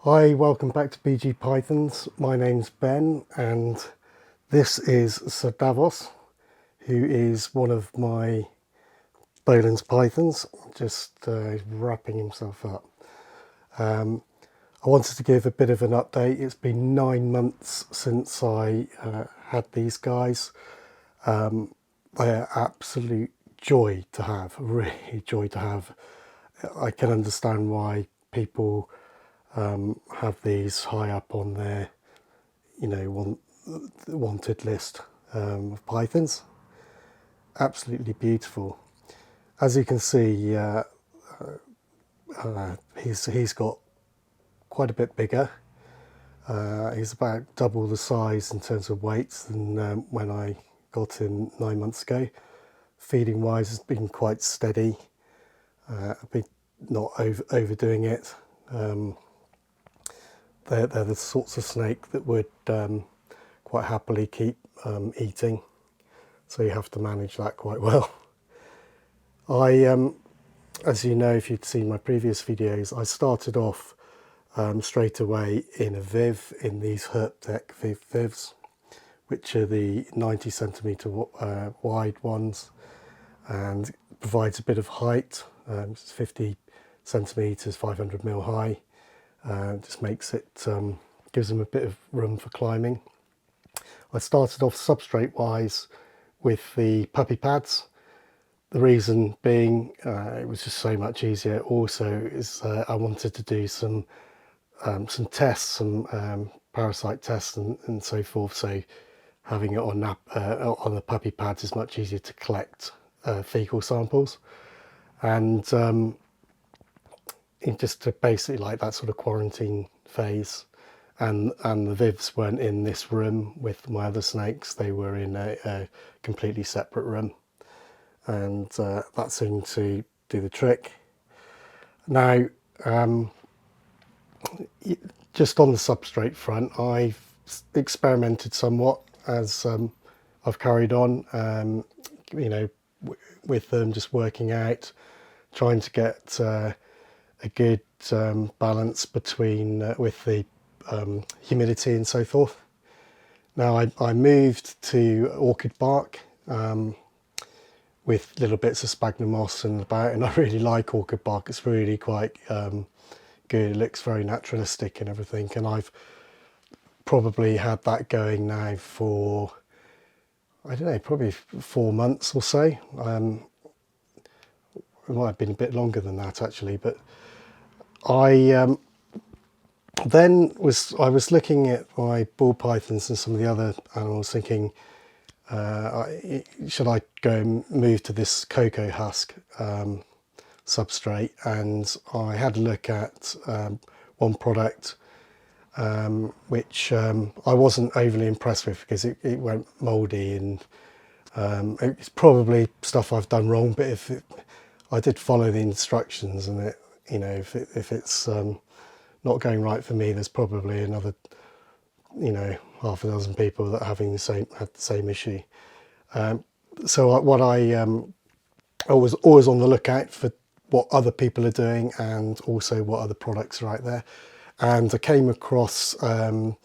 Hi, welcome back to BG Pythons. My name's Ben and this is Ser Davos, who is one of my Boelens Pythons, just wrapping himself up. I wanted to give a bit of an update. It's been 9 months since I had these guys. They're absolute joy to have, really joy to have. I can understand why people have these high up on their, wanted list of pythons. Absolutely beautiful. As you can see, he's got quite a bit bigger. He's about double the size in terms of weight than when I got him 9 months ago. Feeding wise, has been quite steady. I've been not overdoing it. They're the sorts of snake that would quite happily keep eating, so you have to manage that quite well. As you know, if you'd seen my previous videos, I started off straight away in a viv, in these Herptech vivs, which are the 90 centimetre wide ones, and provides a bit of height. It's 50 centimetres, 500 mil high. Just makes it, gives them a bit of room for climbing. I started off substrate wise with the puppy pads. The reason being it was just so much easier. Also is I wanted to do some tests, some parasite tests and so forth. So having it on the puppy pads is much easier to collect fecal samples, and just to basically like that sort of quarantine phase. And the vivs weren't in this room with my other snakes. They were in a completely separate room, and that seemed to do the trick. Now, just on the substrate front, I've experimented somewhat as I've carried on, with them, just working out, trying to get a good balance between with the humidity and so forth. Now I moved to orchid bark with little bits of sphagnum moss and about, and I really like orchid bark. It's really quite good. It looks very naturalistic and everything, and I've probably had that going now for, I don't know, probably 4 months or so. It might have been a bit longer than that actually, but I was looking at my ball pythons and some of the other animals, thinking, should I go and move to this Coco Husk substrate? And I had a look at one product which I wasn't overly impressed with, because it went mouldy, and it's probably stuff I've done wrong. But I did follow the instructions, and if it's not going right for me, there's probably another, half a dozen people that are having had the same issue. So I was always on the lookout for what other people are doing, and also what other products are out there. And I came across Gavin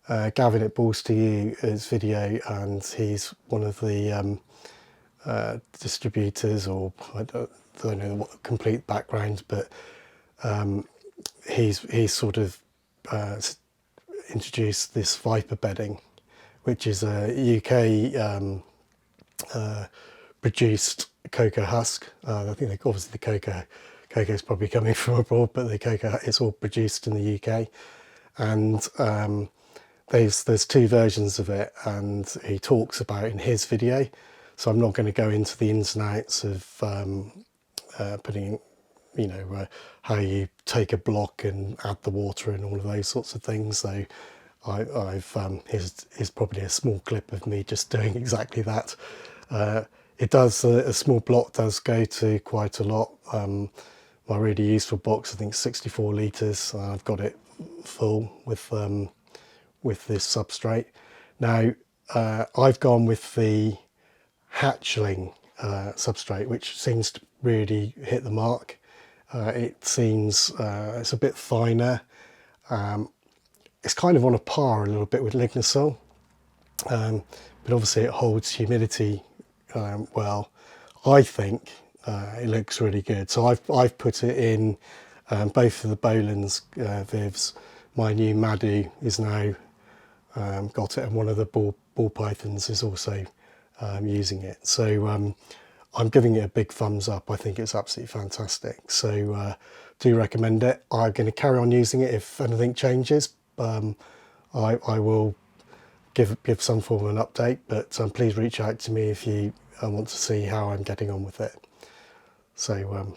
at Balls to You, his video, and he's one of the distributors, or I don't know what the complete background, but he's sort of introduced this viper bedding, which is a UK produced cocoa husk. I think obviously the cocoa is probably coming from abroad, but the cocoa is all produced in the UK. And there's 2 versions of it, and he talks about in his video. So I'm not going to go into the ins and outs of putting, how you take a block and add the water and all of those sorts of things. So here's probably a small clip of me just doing exactly that. It does, a small block does go to quite a lot. My really useful box, I think 64 litres. I've got it full with this substrate. Now I've gone with the hatchling substrate, which seems to really hit the mark. It seems it's a bit finer, It's kind of on a par a little bit with Lignosul, but obviously it holds humidity well. I think it looks really good. So I've put it in both of the Boelens vivs. My new Madhu is now got it, and one of the ball pythons is also using it. So I'm giving it a big thumbs up. I think it's absolutely fantastic. So do recommend it. I'm going to carry on using it. If anything changes, I will give some form of an update, but please reach out to me if you want to see how I'm getting on with it. So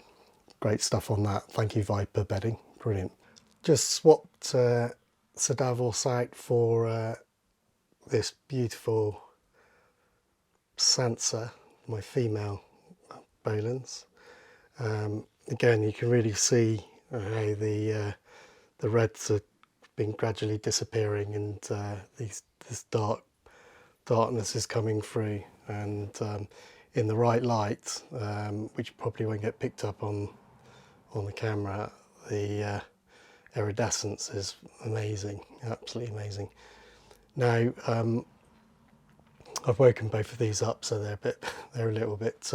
great stuff on that. Thank you, Viper Bedding. Brilliant. Just swapped Ser Davos out for this beautiful Sansa, my female Boelens. Again, you can really see how the reds are been gradually disappearing, and this darkness is coming through, and in the right light, which probably won't get picked up on the camera, the iridescence is amazing, absolutely amazing. Now I've woken both of these up, so they're a little bit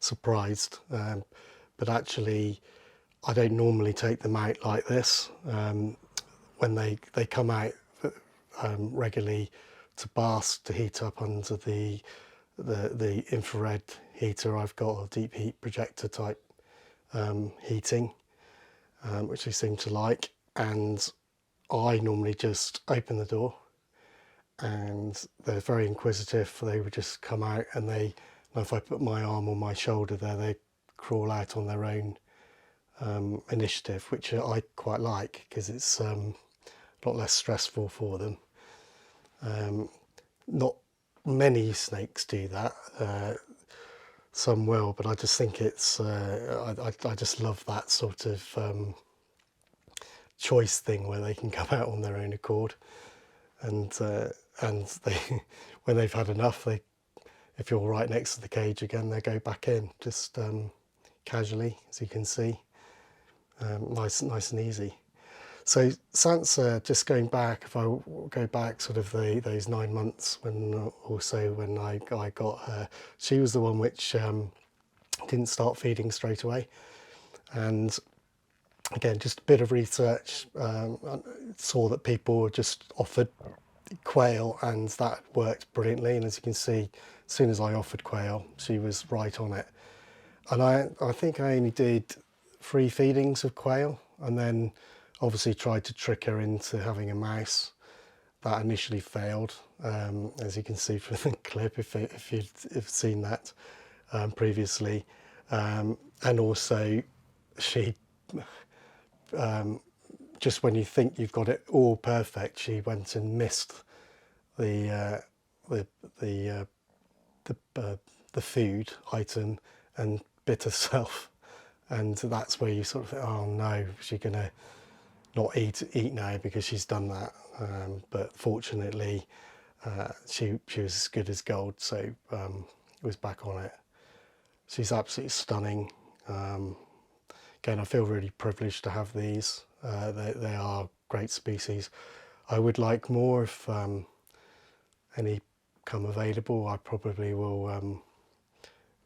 surprised, but actually I don't normally take them out like this. When they come out regularly to bask, to heat up under the infrared heater I've got, a deep heat projector type heating, which they seem to like, and I normally just open the door, and they're very inquisitive. They would just come out, and if I put my arm on my shoulder there, they crawl out on their own initiative, which I quite like because it's a lot less stressful for them. Not many snakes do that, some will, but I just think it's I just love that sort of choice thing where they can come out on their own accord, and they when they've had enough, if you're right next to the cage again, they go back in just casually, as you can see. Nice and easy. So Sansa, just going back, if I go back sort of those 9 months when I got her, she was the one which didn't start feeding straight away. And again, just a bit of research, saw that people just offered quail, and that worked brilliantly. And as you can see, as soon as I offered quail, she was right on it. And I think I only did 3 feedings of quail, and then obviously tried to trick her into having a mouse. That initially failed, as you can see from the clip, if you've seen that previously. And also she, just when you think you've got it all perfect, she went and missed the food item and bit herself. And that's where you sort of think, oh no, is she gonna not eat now because she's done that? But fortunately, she was as good as gold, so was back on it. She's absolutely stunning. Again, I feel really privileged to have these. They are great species. I would like more if any come available. I probably will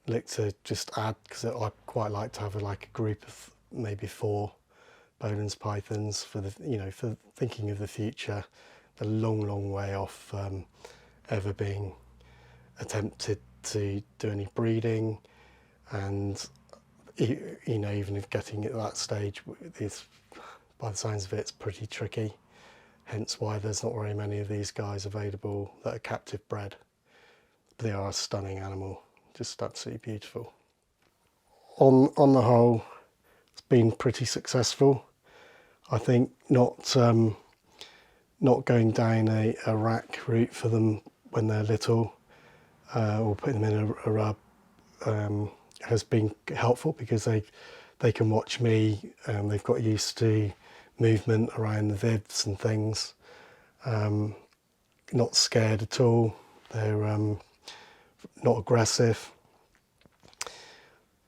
look to just add, because I quite like to have a group of maybe 4 Boelens Pythons for for thinking of the future. The long way off ever being attempted to do any breeding, and even if getting at that stage is, by the signs of it, it's pretty tricky. Hence why there's not very many of these guys available that are captive bred. But they are a stunning animal. Just absolutely beautiful. On the whole, it's been pretty successful. I think not going down a rack route for them when they're little, or putting them in a rub, has been helpful, because they can watch me, they've got used to movement around the vivs and things. Not scared at all. They're not aggressive.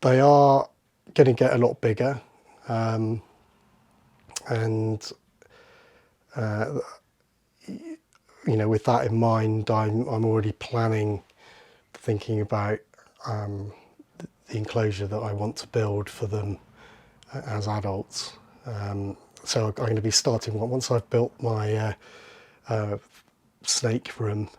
They are going to get a lot bigger, and you know, with that in mind, I'm already planning, thinking about the enclosure that I want to build for them as adults. So I'm going to be starting once I've built my snake room,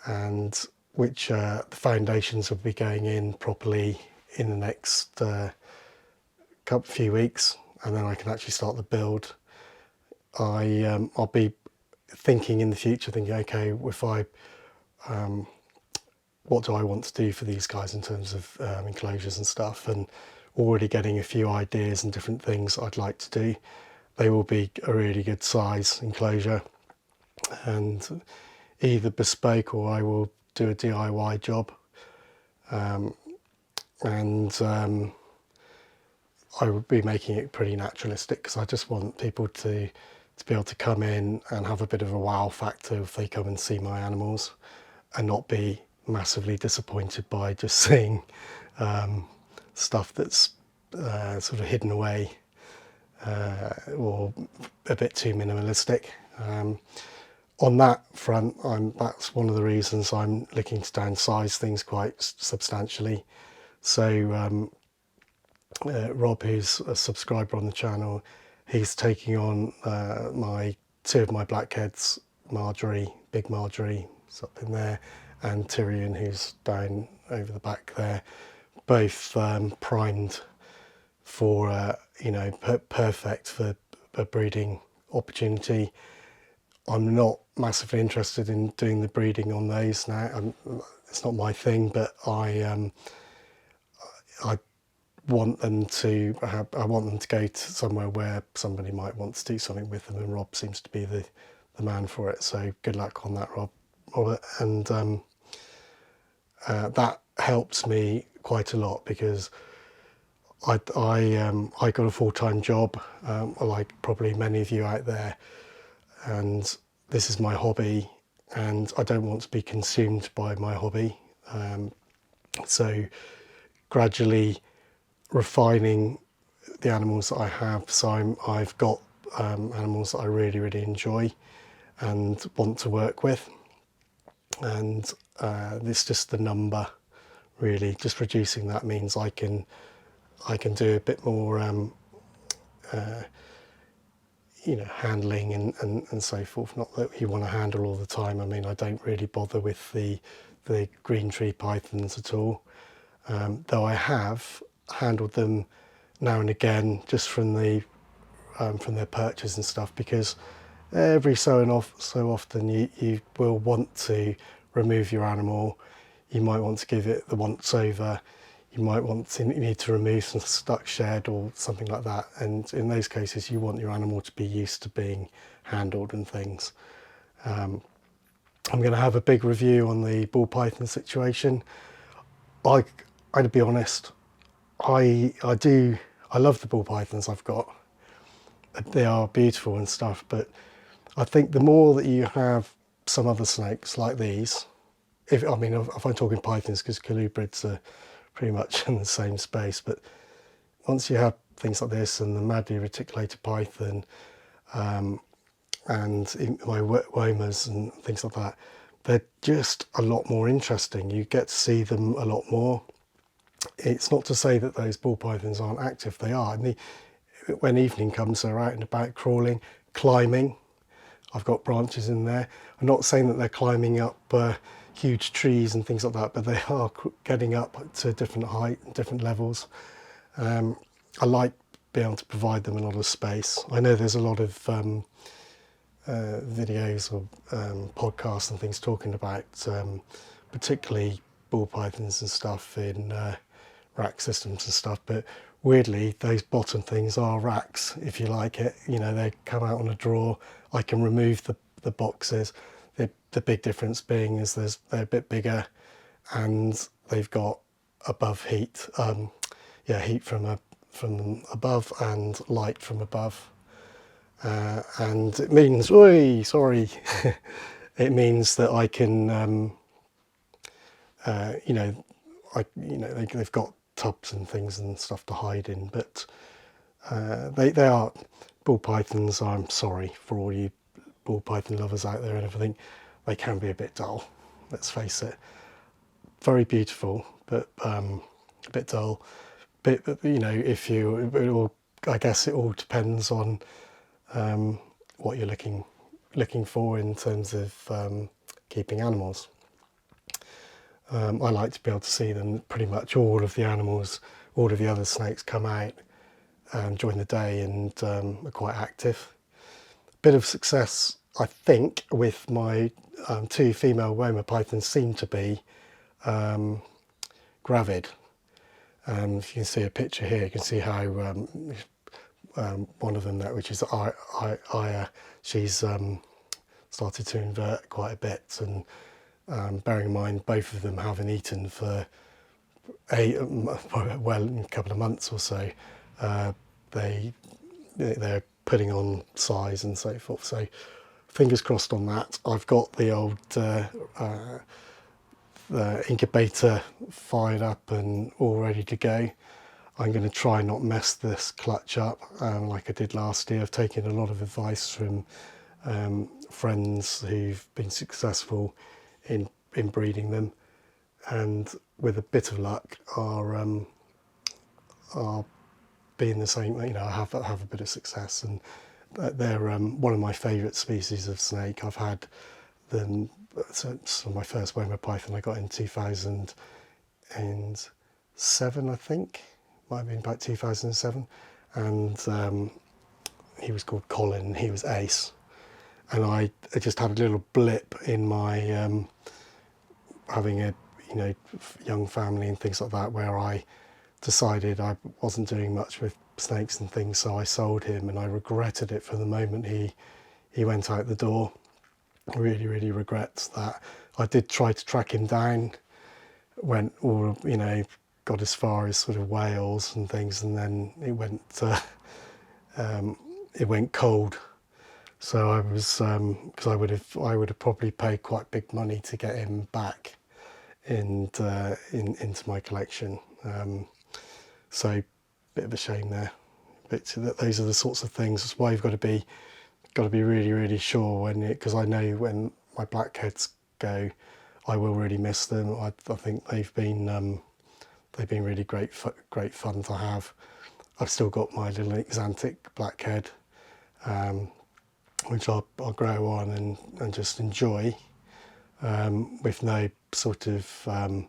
and which the foundations will be going in properly in the next few weeks, and then I can actually start the build. I'll be thinking in the future, thinking, okay, if I what do I want to do for these guys in terms of enclosures and stuff, and already getting a few ideas and different things I'd like to do. They will be a really good size enclosure, and either bespoke or I will do a DIY job, and I would be making it pretty naturalistic, because I just want people to be able to come in and have a bit of a wow factor if they come and see my animals, and not be massively disappointed by just seeing stuff that's sort of hidden away or a bit too minimalistic. On that front, that's one of the reasons I'm looking to downsize things quite substantially. So Rob, who's a subscriber on the channel, he's taking on two of my blackheads, Marjorie, big Marjorie, is up in there, and Tyrion, who's down over the back there, both primed for you know, perfect for a breeding opportunity. I'm not massively interested in doing the breeding on those now. It's not my thing, but I want them to go to somewhere where somebody might want to do something with them, and Rob seems to be the man for it. So good luck on that, Rob. And that helps me quite a lot, because I got a full-time job, like probably many of you out there, and this is my hobby, and I don't want to be consumed by my hobby. So gradually refining the animals that I have. So I've got animals that I really, really enjoy and want to work with, and it's just the number, really. Just reducing that means I can do a bit more you know, handling and so forth. Not that you want to handle all the time. I mean, I don't really bother with the green tree pythons at all, though I have handled them now and again, just from their perches and stuff, because every so often you will want to remove your animal. You might want to give it the once over. You might need to remove some stuck shed or something like that, and in those cases you want your animal to be used to being handled and things. I'm going to have a big review on the ball python situation. To be honest, I love the ball pythons I've got. They are beautiful and stuff, but I think the more that you have some other snakes like these, if I'm talking pythons, because colubrids are pretty much in the same space, but once you have things like this and the madly reticulated python, and my womas and things like that, they're just a lot more interesting. You get to see them a lot more. It's not to say that those ball pythons aren't active. They are. And when evening comes, they're out and about, crawling, climbing. I've got branches in there. I'm not saying that they're climbing up huge trees and things like that, but they are getting up to different height and different levels. I like being able to provide them a lot of space. I know there's a lot of videos or podcasts and things talking about particularly ball pythons and stuff in rack systems and stuff, but weirdly those bottom things are racks, if you like it. You know, they come out on a drawer. I can remove the boxes. The big difference being is they're a bit bigger, and they've got above heat, heat from above and light from above, and it means, it means that I can, they've got tubs and things and stuff to hide in, but they are ball pythons, I'm sorry for all you ball python lovers out there and everything, they can be a bit dull, let's face it. Very beautiful, but a bit dull. But you know, if you, it all, I guess it all depends on what you're looking for in terms of keeping animals. I like to be able to see them, pretty much all of the animals, all of the other snakes come out during the day and are quite active. Bit of success, I think, with my two female Woma pythons seem to be gravid. And you can see a picture here, you can see how one of them, which is Aya, she's started to invert quite a bit, and bearing in mind both of them haven't eaten for a couple of months or so, they're putting on size and so forth. So fingers crossed on that. I've got the old the incubator fired up and all ready to go. I'm going to try not mess this clutch up like I did last year. I've taken a lot of advice from friends who've been successful in breeding them, and with a bit of luck are being the same. You know, I have a bit of success, and they're one of my favourite species of snake. I've had them. So my first Woma python I got in 2007, I think. Might have been about 2007, and he was called Colin. He was ace, and I just had a little blip in my having a young family and things like that, where I decided I wasn't doing much with snakes and things, so I sold him, and I regretted it from the moment he went out the door. Really regrets that. I did try to track him down, went all, got as far as sort of Wales and things, and then it went cold. So I was because I would have probably paid quite big money to get him back into my collection. So bit of a shame there. But those are the sorts of things. That's why you've got to be really sure when, because I know when my blackheads go, I will really miss them. I think they've been really great fun to have. I've still got my little Axanthic Blackhead, which I'll grow on and just enjoy, with no sort of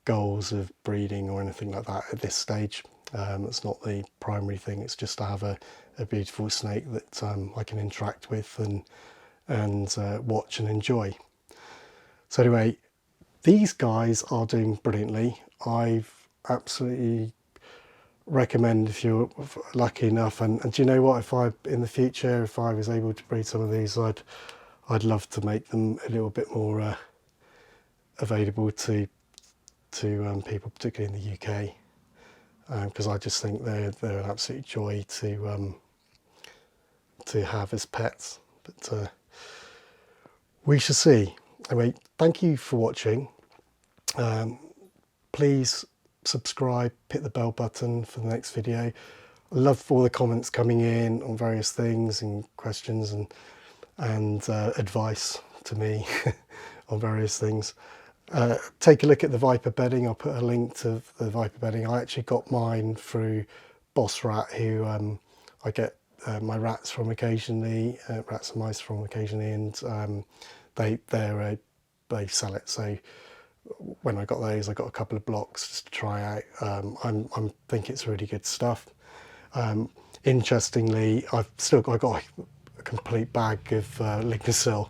goals of breeding or anything like that at this stage. It's not the primary thing. It's just to have a beautiful snake that I can interact with and watch and enjoy. So anyway, these guys are doing brilliantly. I've absolutely recommend, if you're lucky enough, and do you know what, if I in the future, if I was able to breed some of these, I'd love to make them a little bit more available to people, particularly in the UK, because I just think they're an absolute joy to have as pets. But we shall see. Anyway, thank you for watching. Please subscribe, hit the bell button for the next video. I love all the comments coming in on various things and questions and advice to me on various things. Take a look at the viper bedding. I'll put a link to the viper bedding. I actually got mine through Boss Rat, who I get my rats from occasionally, rats and mice from occasionally, and they sell it. So when I got those, I got a couple of blocks just to try out. I think it's really good stuff. Interestingly, I got a complete bag of Lignosil,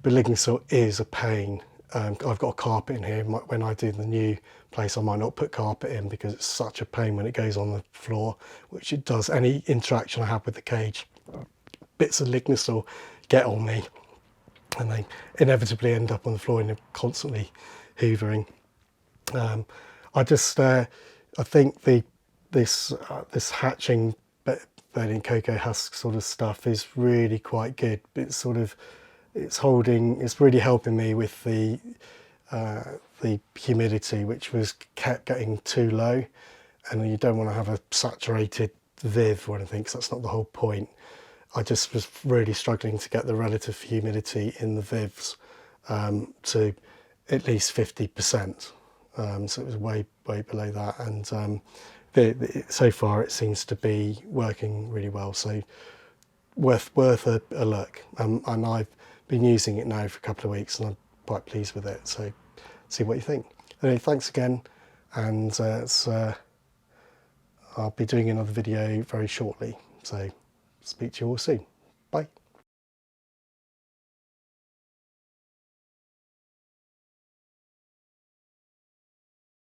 but Lignosil is a pain. I've got a carpet in here. When I do the new place, I might not put carpet in because it's such a pain when it goes on the floor, which it does. Any interaction I have with the cage, bits of Lignosil get on me, and they inevitably end up on the floor, and they're constantly hoovering. I think this hatching bedding Coco Husk sort of stuff is really quite good. It's really helping me with the humidity, which was kept getting too low, and you don't want to have a saturated viv or anything, because that's not the whole point. I just was really struggling to get the relative humidity in the vivs to at least 50%. So it was way below that, and so far it seems to be working really well. So worth a look. And I've been using it now for a couple of weeks, and I'm quite pleased with it. So see what you think. Anyway, thanks again, and I'll be doing another video very shortly. So speak to you all soon. Bye.